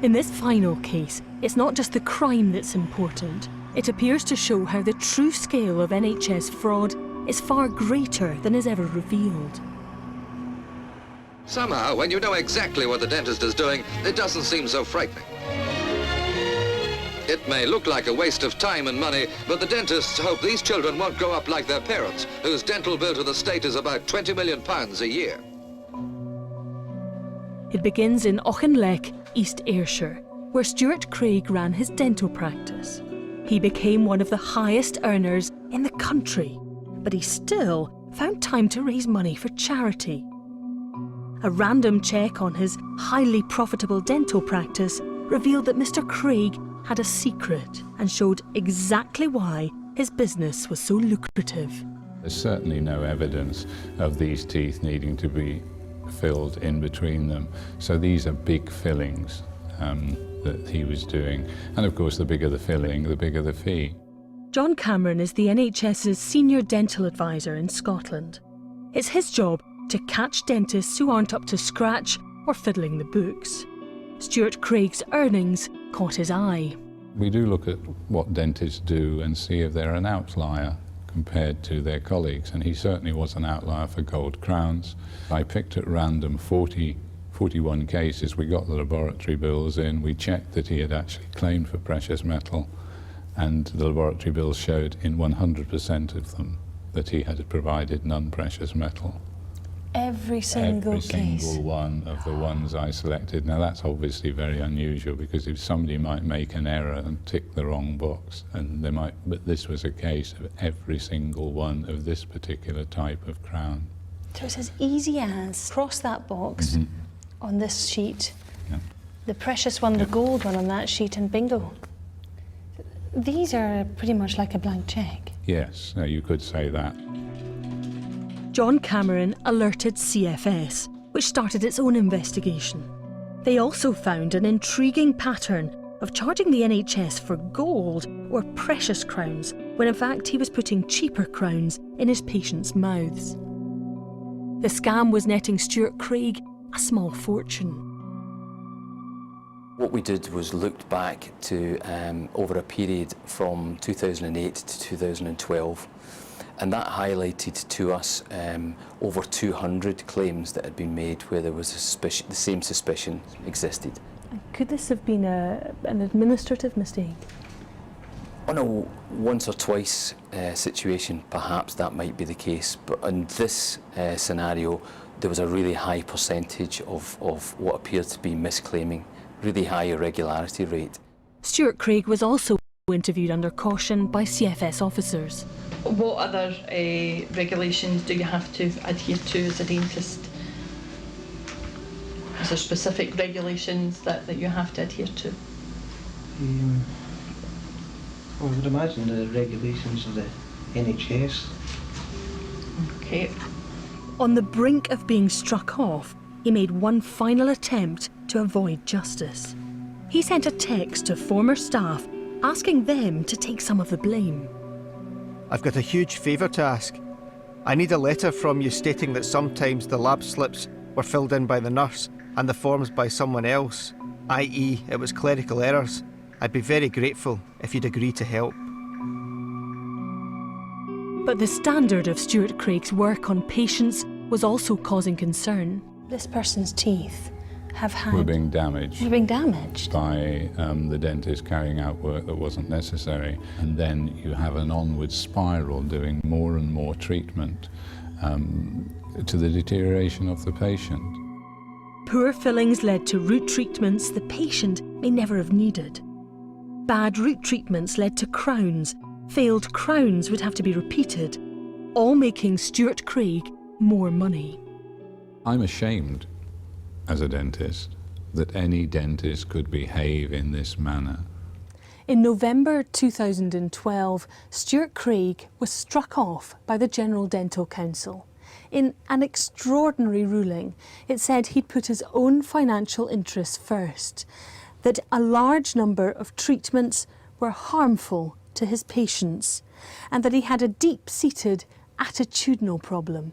In this final case, it's not just the crime that's important. It appears to show how the true scale of NHS fraud is far greater than is ever revealed. Somehow, when you know exactly what the dentist is doing, it doesn't seem so frightening. It may look like a waste of time and money, but the dentists hope these children won't grow up like their parents, whose dental bill to the state is about £20 million a year. It begins in Auchinleck, East Ayrshire, where Stuart Craig ran his dental practice. He became one of the highest earners in the country, but he still found time to raise money for charity. A random check on his highly profitable dental practice revealed that Mr. Craig had a secret and showed exactly why his business was so lucrative. There's certainly no evidence of these teeth needing to be filled in between them. So these are big fillings that he was doing. And of course, the bigger the filling, the bigger the fee. John Cameron is the NHS's senior dental advisor in Scotland. It's his job to catch dentists who aren't up to scratch or fiddling the books. Stuart Craig's earnings caught his eye. We do look at what dentists do and see if they're an outlier compared to their colleagues, and he certainly was an outlier for gold crowns. I picked at random 41 cases. We got the laboratory bills in, we checked that he had actually claimed for precious metal, and the laboratory bills showed in 100% of them that he had provided non-precious metal. Every single case? Every single one of the ones I selected. Now that's obviously very unusual, because if somebody might make an error and tick the wrong box, and they might, but this was a case of every single one of this particular type of crown. So it's as easy as cross that box on this sheet, the precious one, the gold one on that sheet, and bingo. These are pretty much like a blank cheque. Yes, you could say that. John Cameron alerted CFS, which started its own investigation. They also found an intriguing pattern of charging the NHS for gold or precious crowns, when in fact he was putting cheaper crowns in his patients' mouths. The scam was netting Stuart Craig a small fortune. What we did was looked back to over a period from 2008 to 2012. And that highlighted to us over 200 claims that had been made where there was the same suspicion existed. Could this have been an administrative mistake? On a once or twice situation, perhaps that might be the case, but in this scenario, there was a really high percentage of what appeared to be misclaiming, really high irregularity rate. Stuart Craig was also interviewed under caution by CFS officers. What other regulations do you have to adhere to as a dentist? Is there specific regulations that you have to adhere to? I would imagine the regulations of the NHS. Okay. On the brink of being struck off, he made one final attempt to avoid justice. He sent a text to former staff asking them to take some of the blame. I've got a huge favour to ask. I need a letter from you stating that sometimes the lab slips were filled in by the nurse and the forms by someone else, i.e. it was clerical errors. I'd be very grateful if you'd agree to help. But the standard of Stuart Craig's work on patients was also causing concern. This person's teeth were being damaged. Were being damaged by the dentist carrying out work that wasn't necessary. And then you have an onward spiral doing more and more treatment to the deterioration of the patient. Poor fillings led to root treatments the patient may never have needed. Bad root treatments led to crowns. Failed crowns would have to be repeated, all making Stuart Craig more money. I'm ashamed as a dentist that any dentist could behave in this manner. In November 2012, Stuart Craig was struck off by the General Dental Council. In an extraordinary ruling, it said he'd put his own financial interests first, that a large number of treatments were harmful to his patients, and that he had a deep-seated attitudinal problem.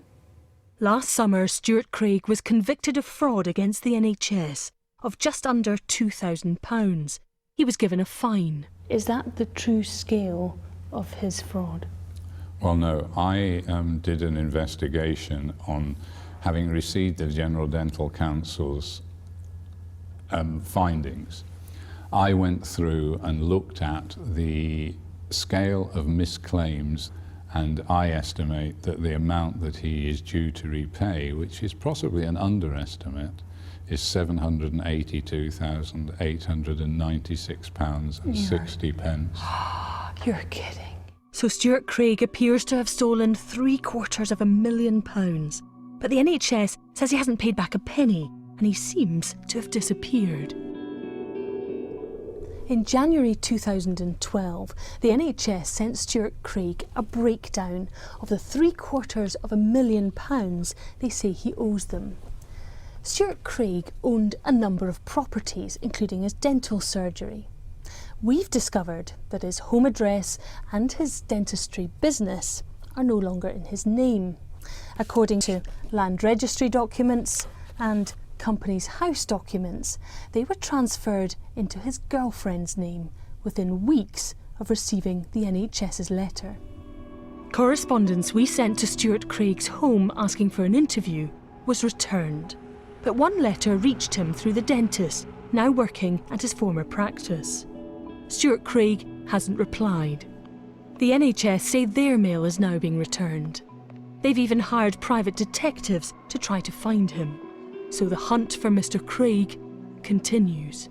Last summer, Stuart Craig was convicted of fraud against the NHS, of just under £2,000. He was given a fine. Is that the true scale of his fraud? Well, no. I did an investigation on having received the General Dental Council's findings. I went through and looked at the scale of misclaims, and I estimate that the amount that he is due to repay, which is possibly an underestimate, is £782,896.60. You're kidding. So Stuart Craig appears to have stolen £750,000. But the NHS says he hasn't paid back a penny, and he seems to have disappeared. In January 2012, the NHS sent Stuart Craig a breakdown of the £750,000 they say he owes them. Stuart Craig owned a number of properties, including his dental surgery. We've discovered that his home address and his dentistry business are no longer in his name. According to land registry documents and Companies House documents, they were transferred into his girlfriend's name within weeks of receiving the NHS's letter. Correspondence we sent to Stuart Craig's home asking for an interview was returned. But one letter reached him through the dentist, now working at his former practice. Stuart Craig hasn't replied. The NHS say their mail is now being returned. They've even hired private detectives to try to find him. So the hunt for Mr. Craig continues.